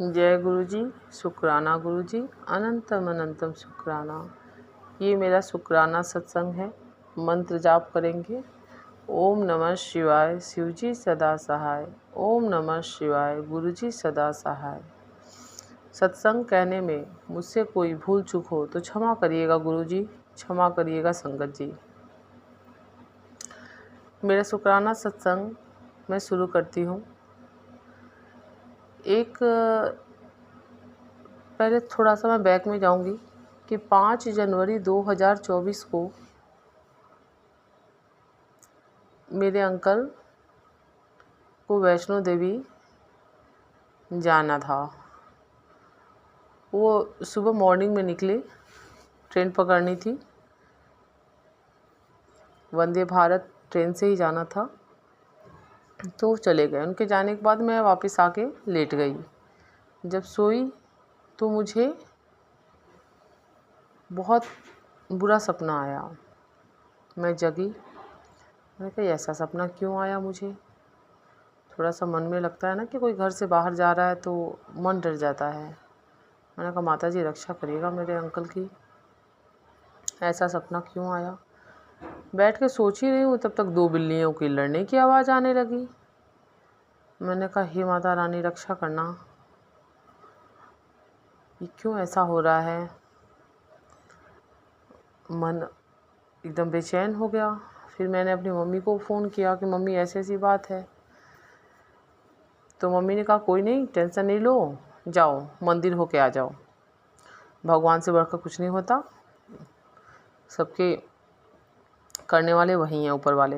जय गुरु जी, शुक्राना गुरु जी, अनंतम अनंतम शुक्राना। ये मेरा शुक्राना सत्संग है। मंत्र जाप करेंगे। ओम नमः शिवाय, शिव जी सदा सहाय। ओम नमः शिवाय, गुरु जी सदा सहाय। सत्संग कहने में मुझसे कोई भूल चूक हो तो क्षमा करिएगा गुरु जी, क्षमा करिएगा संगत जी। मेरा शुक्राना सत्संग मैं शुरू करती हूँ। पहले थोड़ा सा मैं बैक में जाऊंगी कि 5 जनवरी 2024 को मेरे अंकल को वैष्णो देवी जाना था। वो सुबह मॉर्निंग में निकले, ट्रेन पकड़नी थी, वंदे भारत ट्रेन से ही जाना था। तो चले गए। उनके जाने के बाद मैं वापस आके लेट गई। जब सोई तो मुझे बहुत बुरा सपना आया। मैं जगी, मैंने कहा ऐसा सपना क्यों आया मुझे। थोड़ा सा मन में लगता है ना कि कोई घर से बाहर जा रहा है तो मन डर जाता है। मैंने कहा माता जी रक्षा करिएगा मेरे अंकल की, ऐसा सपना क्यों आया। बैठ के सोच ही रही हूँ, तब तक 2 बिल्लियों की लड़ने की आवाज़ आने लगी। मैंने कहा हे माता रानी रक्षा करना, ये क्यों ऐसा हो रहा है। मन एकदम बेचैन हो गया। फिर मैंने अपनी मम्मी को फ़ोन किया कि मम्मी ऐसी ऐसी बात है। तो मम्मी ने कहा कोई नहीं, टेंशन नहीं लो, जाओ मंदिर होके आ जाओ, भगवान से बढ़कर कुछ नहीं होता, सबके करने वाले वही हैं, ऊपर वाले।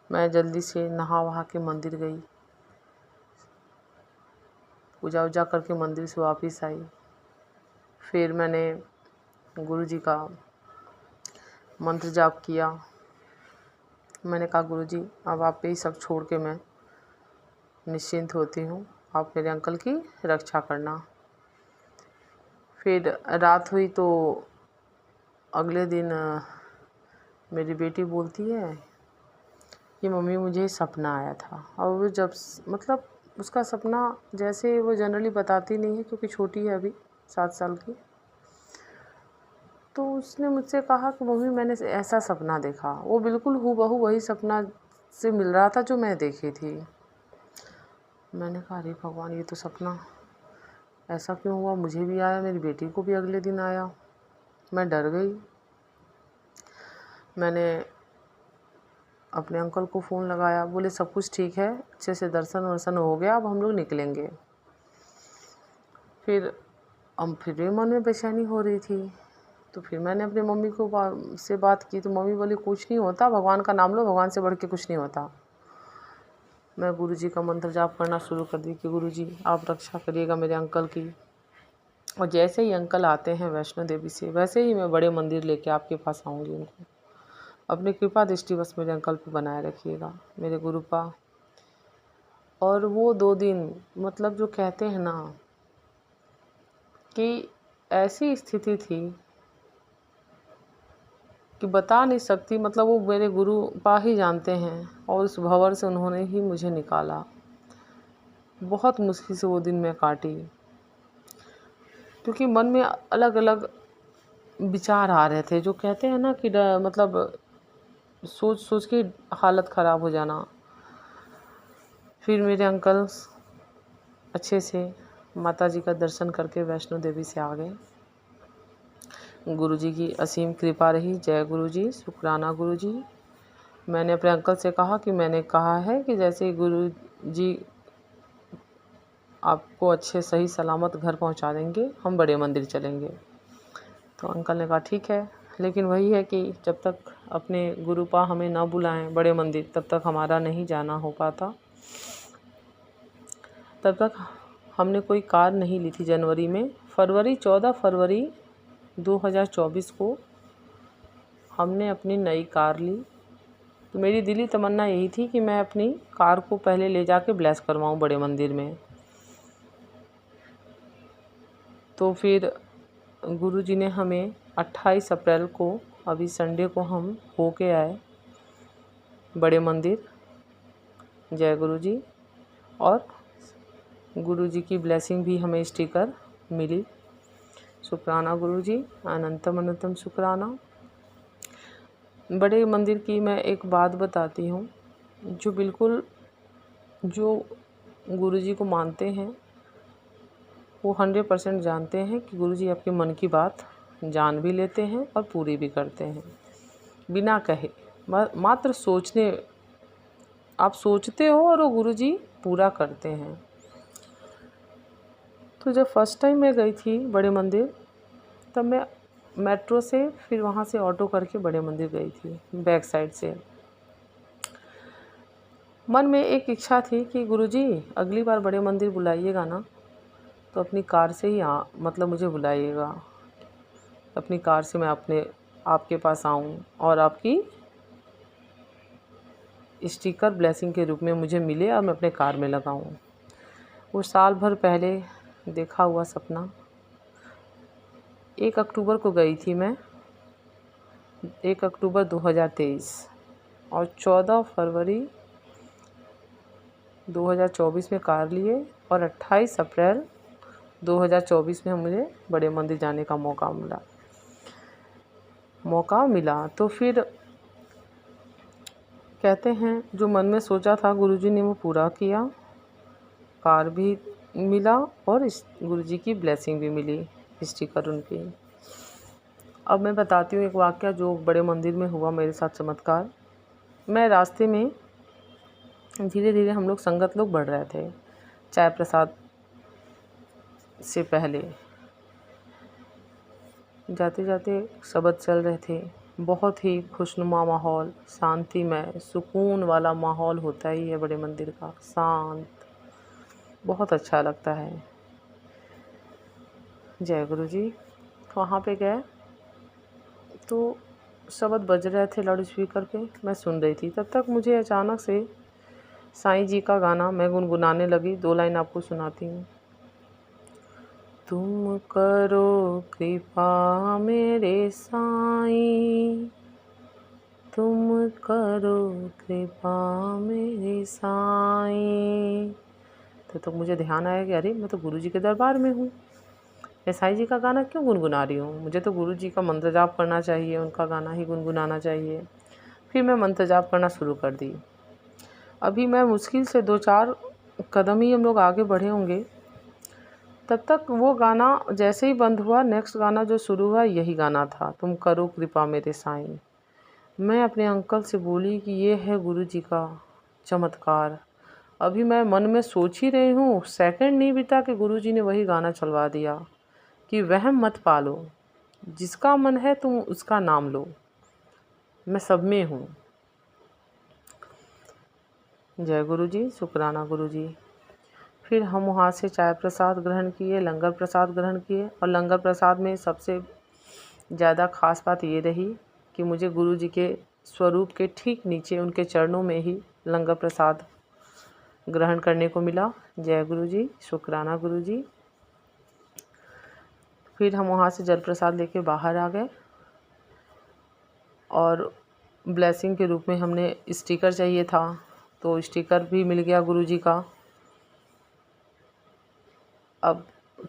मैं जल्दी से नहा वहा के मंदिर गई, पूजा वूजा करके मंदिर से वापस आई। फिर मैंने गुरु जी का मंत्र जाप किया। मैंने कहा गुरु जी अब आप पे ही सब छोड़ के मैं निश्चिंत होती हूँ, आप मेरे अंकल की रक्षा करना। फिर रात हुई तो अगले दिन मेरी बेटी बोलती है कि मम्मी मुझे सपना आया था। और वो जब मतलब उसका सपना जैसे वो जनरली बताती नहीं है क्योंकि छोटी है अभी 7 साल की। तो उसने मुझसे कहा कि मम्मी मैंने ऐसा सपना देखा। वो बिल्कुल हूबहू वही सपना से मिल रहा था जो मैं देखी थी। मैंने कहा अरे भगवान ये तो सपना ऐसा क्यों हुआ, मुझे भी आया, मेरी बेटी को भी अगले दिन आया। मैं डर गई। मैंने अपने अंकल को फ़ोन लगाया, बोले सब कुछ ठीक है, अच्छे से दर्शन वर्शन हो गया, अब हम लोग निकलेंगे। फिर भी मन में बेचैनी हो रही थी। तो फिर मैंने अपनी मम्मी को से बात की तो मम्मी बोली कुछ नहीं होता, भगवान का नाम लो, भगवान से बढ़ के कुछ नहीं होता। मैं गुरु जी का मंत्र जाप करना शुरू कर दी कि गुरु जी आप रक्षा करिएगा मेरे अंकल की। और जैसे ही अंकल आते हैं वैष्णो देवी से, वैसे ही मैं बड़े मंदिर लेके आपके पास आऊँगी। उनको अपनी कृपा दृष्टि बस मेरे अंकल पे बनाए रखिएगा मेरे गुरुपा। और वो 2 दिन मतलब जो कहते हैं ना कि ऐसी स्थिति थी कि बता नहीं सकती। मतलब वो मेरे गुरु पा ही जानते हैं, और उस भंवर से उन्होंने ही मुझे निकाला। बहुत मुश्किल से वो दिन मैं काटी, क्योंकि मन में अलग अलग विचार आ रहे थे जो कहते हैं ना कि मतलब सोच सोच के हालत ख़राब हो जाना। फिर मेरे अंकल अच्छे से माता जी का दर्शन करके वैष्णो देवी से आ गए। गुरु जी की असीम कृपा रही। जय गुरु जी, शुक्राना गुरु जी। मैंने अपने अंकल से कहा कि मैंने कहा है कि जैसे गुरु जी आपको अच्छे सही सलामत घर पहुंचा देंगे, हम बड़े मंदिर चलेंगे। तो अंकल ने कहा ठीक है, लेकिन वही है कि जब तक अपने गुरुपा हमें ना बुलाएं बड़े मंदिर, तब तक हमारा नहीं जाना हो पाता। तब तक हमने कोई कार नहीं ली थी जनवरी में। 14 फरवरी 2024 को हमने अपनी नई कार ली। तो मेरी दिली तमन्ना यही थी कि मैं अपनी कार को पहले ले जाके ब्लेस करवाऊँ बड़े मंदिर में। तो फिर गुरुजी ने हमें 28 अप्रैल को, अभी संडे को हम होके आए बड़े मंदिर। जय गुरु जी। और गुरु जी की ब्लेसिंग भी हमें स्टिकर मिली। शुक्राना गुरु जी, अनंतम अनंतम शुक्राना। बड़े मंदिर की मैं एक बात बताती हूँ, जो गुरु जी को मानते हैं वो 100% जानते हैं कि गुरु जी आपके मन की बात जान भी लेते हैं और पूरी भी करते हैं बिना कहे। मात्र सोचने, आप सोचते हो और वो गुरु जी पूरा करते हैं। तो जब फर्स्ट टाइम मैं गई थी बड़े मंदिर, तब मैं मेट्रो से फिर वहाँ से ऑटो करके बड़े मंदिर गई थी बैक साइड से। मन में एक इच्छा थी कि गुरुजी अगली बार बड़े मंदिर बुलाइएगा ना तो अपनी कार से ही मतलब मुझे बुलाइएगा, अपनी कार से मैं आपके पास आऊँ और आपकी स्टिकर ब्लेसिंग के रूप में मुझे मिले और मैं अपने कार में लगाऊँ। वो साल भर पहले देखा हुआ सपना 1 अक्टूबर को गई थी मैं, 1 अक्टूबर 2023, और 14 फरवरी 2024 में कार लिए और 28 अप्रैल 2024 में मुझे बड़े मंदिर जाने का मौका मिला। तो फिर कहते हैं जो मन में सोचा था गुरुजी ने वो पूरा किया, कार भी मिला और गुरुजी की ब्लेसिंग भी मिली, स्टिकर उनकी। अब मैं बताती हूँ एक वाक़या जो बड़े मंदिर में हुआ मेरे साथ चमत्कार। मैं रास्ते में धीरे धीरे हम लोग संगत लोग बढ़ रहे थे चाय प्रसाद से पहले, जाते जाते शब्द चल रहे थे। बहुत ही खुशनुमा माहौल, शांतिमय, सुकून वाला माहौल होता ही है बड़े मंदिर का, शांत, बहुत अच्छा लगता है। जय गुरु जी। वहाँ पे गए तो शब्द बज रहे थे लाउड स्पीकर पे, मैं सुन रही थी। तब तक मुझे अचानक से साईं जी का गाना मैं गुनगुनाने लगी। 2 लाइन आपको सुनाती हूँ। तुम करो कृपा मेरे साईं, तुम करो कृपा मेरे साईं। तो मुझे ध्यान आया कि अरे मैं तो गुरु जी के दरबार में हूँ, मैं साईं जी का गाना क्यों गुनगुना रही हूँ, मुझे तो गुरु जी का मंत्र जाप करना चाहिए, उनका गाना ही गुनगुनाना चाहिए। फिर मैं मंत्र जाप करना शुरू कर दी। अभी मैं मुश्किल से 2-4 कदम ही हम लोग आगे बढ़े होंगे, तब तक वो गाना जैसे ही बंद हुआ, नेक्स्ट गाना जो शुरू हुआ यही गाना था, तुम करो कृपा मेरे साईं। मैं अपने अंकल से बोली कि ये है गुरु जी का चमत्कार। अभी मैं मन में सोच ही रही हूँ, सेकंड नहीं बीता कि गुरु जी ने वही गाना चलवा दिया कि वहम मत पालो, जिसका मन है तुम उसका नाम लो, मैं सब में हूँ। जय गुरु जी, शुक्राना गुरु जी। फिर हम वहाँ से चाय प्रसाद ग्रहण किए, लंगर प्रसाद ग्रहण किए, और लंगर प्रसाद में सबसे ज़्यादा ख़ास बात ये रही कि मुझे गुरु जी के स्वरूप के ठीक नीचे उनके चरणों में ही लंगर प्रसाद ग्रहण करने को मिला। जय गुरु जी, शुक्राना गुरु जी। फिर हम वहाँ से जल प्रसाद लेके बाहर आ गए और ब्लेसिंग के रूप में हमने स्टिकर चाहिए था, तो स्टिकर भी मिल गया गुरु जी का। अब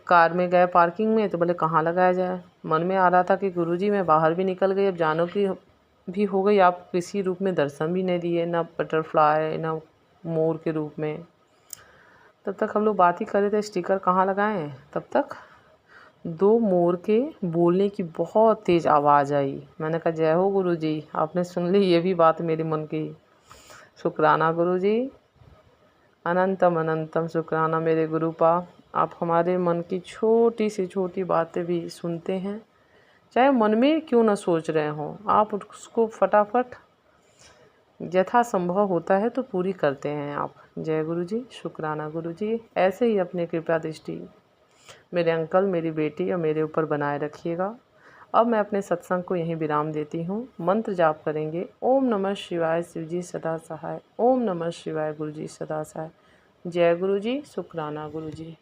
कार में गए पार्किंग में, तो बोले कहाँ लगाया जाए। मन में आ रहा था कि गुरुजी मैं बाहर भी निकल गई, अब जानो की भी हो गई, आप किसी रूप में दर्शन भी नहीं दिए, ना बटरफ्लाई ना मोर के रूप में। तब तक हम लोग बात ही कर रहे थे स्टिकर कहाँ लगाएं। तब तक 2 मोर के बोलने की बहुत तेज़ आवाज़ आई। मैंने कहा जय हो गुरुजी, आपने सुन ली ये भी बात मेरे मन की। शुक्राना गुरुजी, अनंतम अनंतम शुक्राना मेरे गुरुपा। आप हमारे मन की छोटी से छोटी बातें भी सुनते हैं, चाहे मन में क्यों न सोच रहे हों, आप उसको फटाफट यथासंभव होता है तो पूरी करते हैं आप। जय गुरु जी, शुक्राना गुरु जी। ऐसे ही अपने कृपा दृष्टि मेरे अंकल, मेरी बेटी और मेरे ऊपर बनाए रखिएगा। अब मैं अपने सत्संग को यहीं विराम देती हूँ। मंत्र जाप करेंगे। ओम नमः शिवाय, शिव जी सदा सहाय। ओम नमः शिवाय, गुरु जी सदा सहाय। जय गुरु जी, शुक्राना गुरु जी।